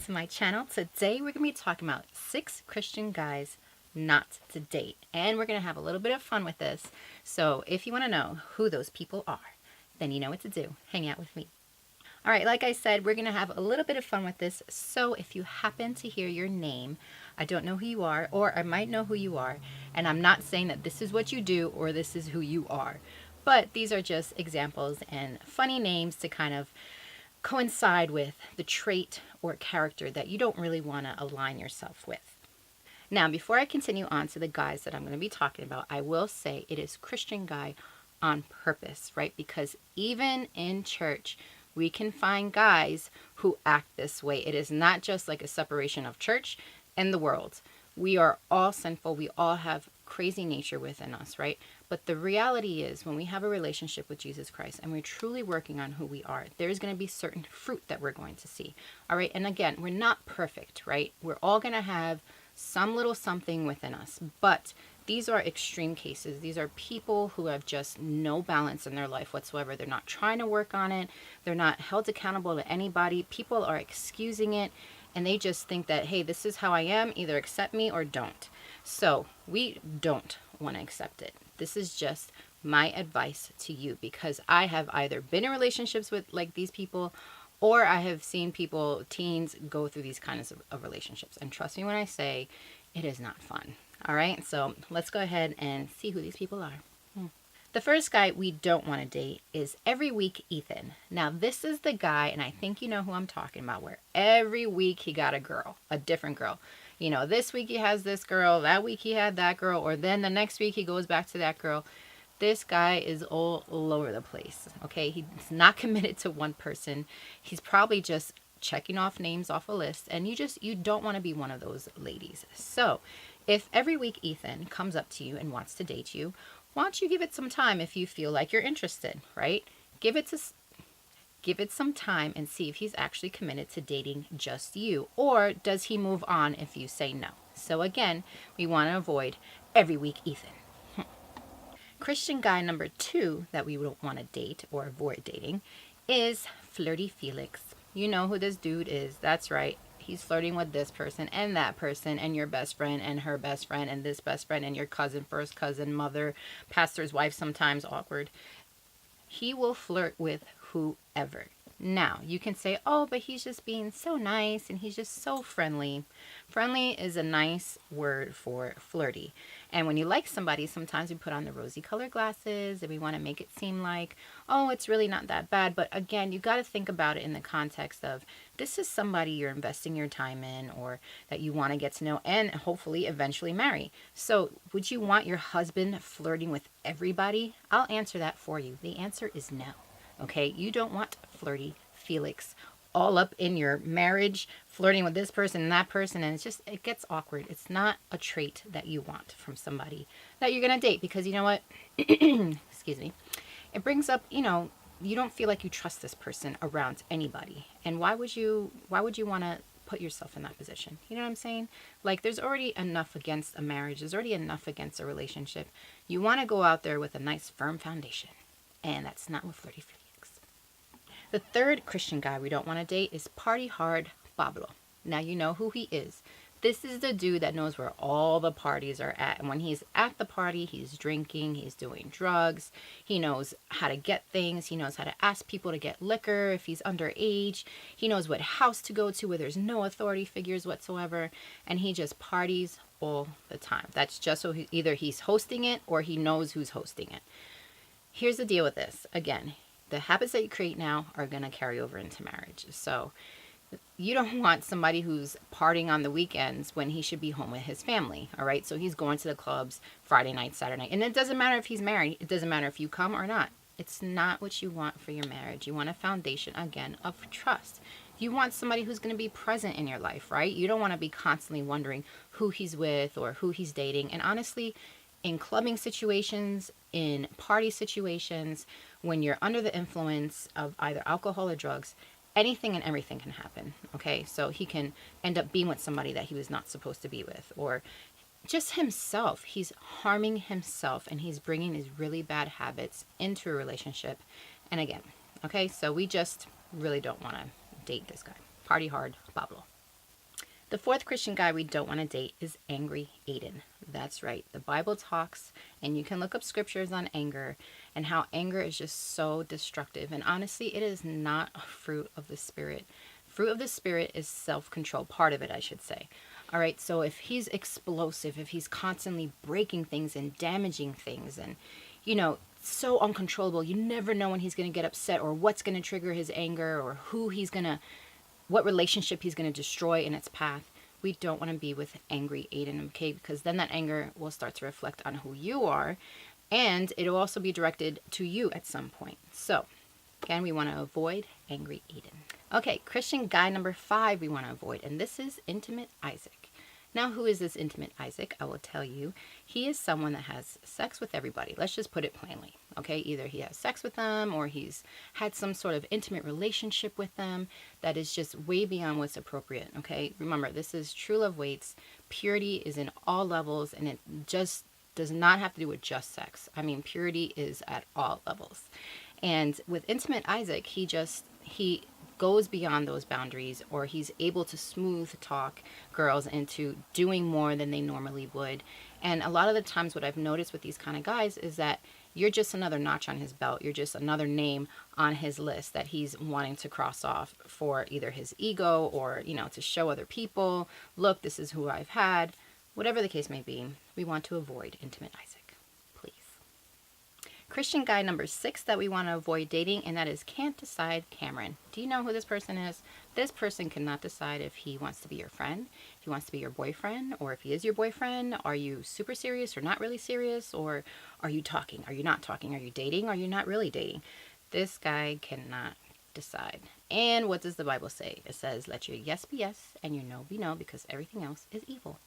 to my channel. Today we're going to be talking about 6 Christian guys not to date, and we're going to have a little bit of fun with this. So if you want to know who those people are, then you know what to do. Hang out with me. Alright, like I said, we're going to have a little bit of fun with this, so if you happen to hear your name, I don't know who you are, or I might know who you are, and I'm not saying that this is what you do or this is who you are, but these are just examples and funny names to kind of coincide with the trait or character that you don't really want to align yourself with. Now, before I continue on to the guys that I'm going to be talking about, I will say it is Christian guy on purpose, right? Because even in church, we can find guys who act this way. It is not just like a separation of church and the world. We are all sinful. We all have crazy nature within us, right? But the reality is when we have a relationship with Jesus Christ and we're truly working on who we are, there's going to be certain fruit that we're going to see. All right. And again, we're not perfect, right? We're all going to have some little something within us, but these are extreme cases. These are people who have just no balance in their life whatsoever. They're not trying to work on it. They're not held accountable to anybody. People are excusing it, and they just think that, hey, this is how I am. Either accept me or don't. So we don't want to accept it. This is just my advice to you, because I have either been in relationships with like these people, or I have seen people, teens, go through these kinds of relationships. And trust me when I say it is not fun. All right, so let's go ahead and see who these people are. The first guy we don't want to date is every week Ethan. Now, this is the guy, and I think you know who I'm talking about, where every week he got a girl, a different girl. You know, this week he has this girl, that week he had that girl, or then the next week he goes back to that girl. This guy is all over the place, okay? He's not committed to one person. He's probably just checking off names off a list, and you don't want to be one of those ladies. So if every week Ethan comes up to you and wants to date you, why don't you give it some time if you feel like you're interested, right? Give it some time and see if he's actually committed to dating just you, or does he move on if you say no? So again, we want to avoid every week Ethan. Christian guy number 2 that we don't want to date or avoid dating is Flirty Felix. You know who this dude is. That's right. He's flirting with this person and that person and your best friend and her best friend and this best friend and your cousin, first cousin, mother, pastor's wife, sometimes awkward. He will flirt with whoever. Now, you can say, oh, but he's just being so nice and he's just so friendly. Friendly is a nice word for flirty. And when you like somebody, sometimes we put on the rosy colored glasses and we want to make it seem like, oh, it's really not that bad. But again, you got to think about it in the context of this is somebody you're investing your time in, or that you want to get to know and hopefully eventually marry. So would you want your husband flirting with everybody? I'll answer that for you. The answer is no. Okay, you don't want Flirty Felix all up in your marriage, flirting with this person and that person, and it gets awkward. It's not a trait that you want from somebody that you're going to date, because you know what? Excuse me. It brings up, you don't feel like you trust this person around anybody. And why would you want to put yourself in that position? You know what I'm saying? Like, there's already enough against a marriage. There's already enough against a relationship. You want to go out there with a nice firm foundation. And that's not what Flirty Felix. The third Christian guy we don't want to date is Party Hard Pablo. Now you know who he is. This is the dude that knows where all the parties are at. And when he's at the party, he's drinking, he's doing drugs. He knows how to get things. He knows how to ask people to get liquor if he's underage. He knows what house to go to where there's no authority figures whatsoever. And he just parties all the time. That's just so either he's hosting it or he knows who's hosting it. Here's the deal with this. Again, the habits that you create now are going to carry over into marriage. So you don't want somebody who's partying on the weekends when he should be home with his family. All right. So he's going to the clubs Friday night, Saturday night. And it doesn't matter if he's married. It doesn't matter if you come or not. It's not what you want for your marriage. You want a foundation, again, of trust. You want somebody who's going to be present in your life, right? You don't want to be constantly wondering who he's with or who he's dating. And honestly, in clubbing situations, in party situations, when you're under the influence of either alcohol or drugs, anything and everything can happen, okay? So he can end up being with somebody that he was not supposed to be with, or just himself. He's harming himself, and he's bringing these really bad habits into a relationship. And again, okay, so we just really don't want to date this guy. Party Hard Pablo. The fourth Christian guy we don't want to date is angry Aiden. That's right. The Bible talks, and you can look up scriptures on anger and how anger is just so destructive. And honestly, it is not a fruit of the Spirit. Fruit of the Spirit is self-control, part of it, I should say. All right, so if he's explosive, if he's constantly breaking things and damaging things and, you know, so uncontrollable, you never know when he's going to get upset or what's going to trigger his anger or what relationship he's going to destroy in its path. We don't want to be with angry Aiden, okay? Because then that anger will start to reflect on who you are, and it'll also be directed to you at some point. So, again, we want to avoid angry Aiden. Okay, Christian guy number 5 we want to avoid, and this is intimate Isaac. Now, who is this intimate Isaac? I will tell you. He is someone that has sex with everybody. Let's just put it plainly, okay? Either he has sex with them or he's had some sort of intimate relationship with them that is just way beyond what's appropriate, okay? Remember, this is True Love Waits. Purity is in all levels, and it just does not have to do with just sex. I mean, purity is at all levels. And with intimate Isaac, he goes beyond those boundaries, or he's able to smooth talk girls into doing more than they normally would. And a lot of the times what I've noticed with these kind of guys is that you're just another notch on his belt. You're just another name on his list that he's wanting to cross off for either his ego or, you know, to show other people, look, this is who I've had. Whatever the case may be, we want to avoid intimate Isaac. Christian guy number 6 that we want to avoid dating, and that is can't decide Cameron. Do you know who this person is? This person cannot decide if he wants to be your friend, if he wants to be your boyfriend, or if he is your boyfriend. Are you super serious or not really serious? Or are you talking? Are you not talking? Are you dating? Are you not really dating? This guy cannot decide. And what does the Bible say? It says, let your yes be yes and your no be no, because everything else is evil.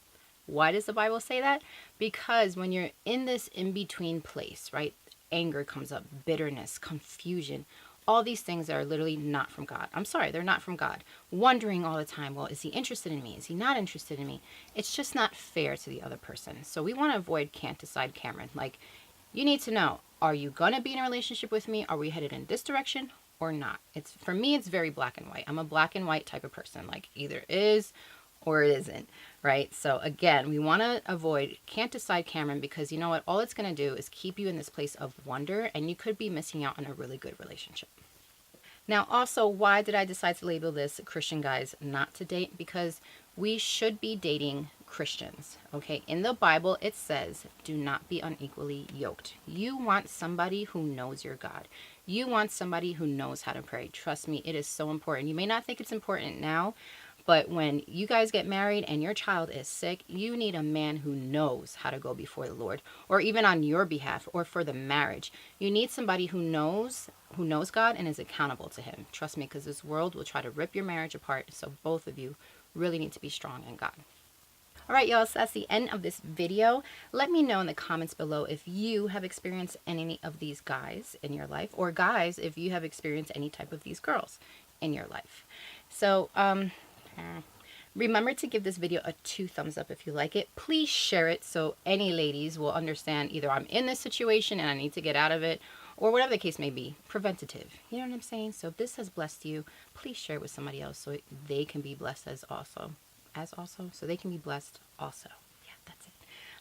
Why does the Bible say that? Because when you're in this in-between place, right? Anger comes up, bitterness, confusion, all these things that are literally not from God. I'm sorry, they're not from God. Wondering all the time, well, is he interested in me? Is he not interested in me? It's just not fair to the other person. So we want to avoid can't decide Cameron. Like, you need to know, are you going to be in a relationship with me? Are we headed in this direction or not? For me, it's very black and white. I'm a black and white type of person. Like, either it is or it isn't, right? So again, we want to avoid can't decide Cameron, because you know what? All it's going to do is keep you in this place of wonder, and you could be missing out on a really good relationship. Now, also, why did I decide to label this Christian guys not to date? Because we should be dating Christians, okay? In the Bible, it says, do not be unequally yoked. You want somebody who knows your God. You want somebody who knows how to pray. Trust me, it is so important. You may not think it's important now, but when you guys get married and your child is sick, you need a man who knows how to go before the Lord, or even on your behalf, or for the marriage. You need somebody who knows God and is accountable to him. Trust me, because this world will try to rip your marriage apart. So both of you really need to be strong in God. All right, y'all, so that's the end of this video. Let me know in the comments below if you have experienced any of these guys in your life, or guys, if you have experienced any type of these girls in your life. So, remember to give this video a 2 thumbs up if you like it. Please share it so any ladies will understand either I'm in this situation and I need to get out of it, or whatever the case may be. Preventative. You know what I'm saying? So if this has blessed you, please share it with somebody else so they can be blessed so they can be blessed also. Yeah, that's it.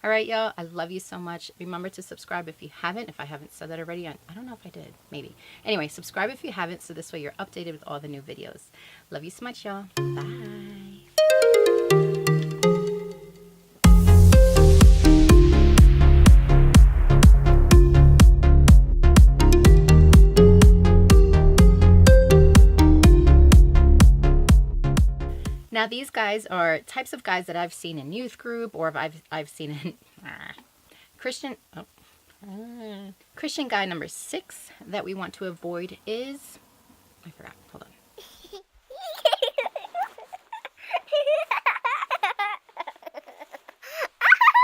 All right, y'all. I love you so much. Remember to subscribe if you haven't. If I haven't said that already, I don't know if I did. Maybe. Anyway, subscribe if you haven't, so this way you're updated with all the new videos. Love you so much, y'all. Bye. Now, these guys are types of guys that I've seen in youth group, or I've seen in Christian guy number 6 that we want to avoid is, I forgot.